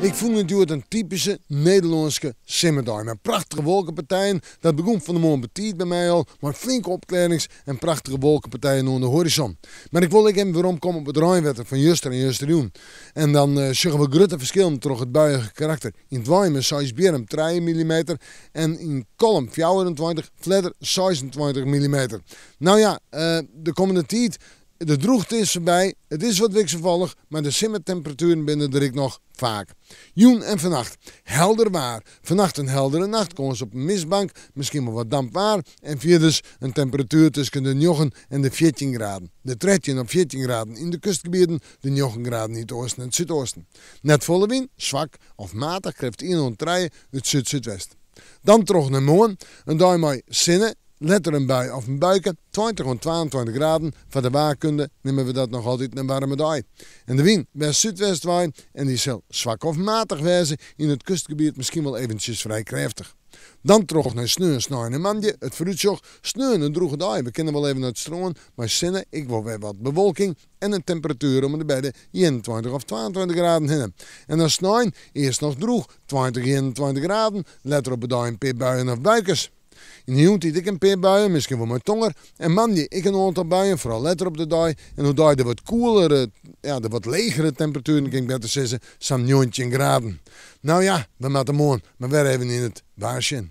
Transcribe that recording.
Ik vond het door een typische Nederlandse simmerdag. Met prachtige wolkenpartijen. Dat begon van de morgen betiet bij mij al. Maar flinke opklarings en prachtige wolkenpartijen aan de horizon. Maar ik wil even weer omkomen op het Rijnwetter van Juster en Justerjoen. En dan zeggen we grote verschillen door het buiige karakter. In het Wijmen 6 Bierum 3 mm. En in Kolm 24, Vledder 26 mm. Nou ja, de komende tijd. De droogte is voorbij, het is wat wisselvallig, maar de simmertemperaturen binnen er ik nog vaak. Joen en vannacht, helder waar. Vannacht een heldere nacht, komen ze op een mistbank, misschien wel wat damp waar. En vierdens een temperatuur tussen de 9 en de 14 graden. De 13 op 14 graden in de kustgebieden, de 9 graden in het oosten en het zuidoosten. Net volle wind, zwak of matig, krijgt 103 het zuid-zuidwest. Dan terug naar morgen, een dag met zinnen. Letter een bui of een buiken, 20 en 22 graden. Van de waarkunde nemen we dat nog altijd een warme dag. En de wind west zuidwest waait en die zal zwak of matig wezen. In het kustgebied misschien wel eventjes vrij krachtig. Dan terug naar sneeuw, snij en mandje, het vooruitzicht. Sneeuw een droege dag, we kunnen wel even uit stromen. Maar zinnen, ik wil weer wat bewolking en een temperatuur om de bedden 21 of 22 graden heen. En dan snij, eerst nog droeg, 20, 21 graden. Letter op de dag een paar buien of buikers. In de jongen ik een paar buien, misschien wel met tonger. En mandje, ik een aantal buien, vooral letter op de dag. En hoe daar de wat koelere, de wat legere temperaturen, kan ik beter zeggen, zo'n 19 graden. Nou ja, we moeten morgen maar weer even in het waarsje.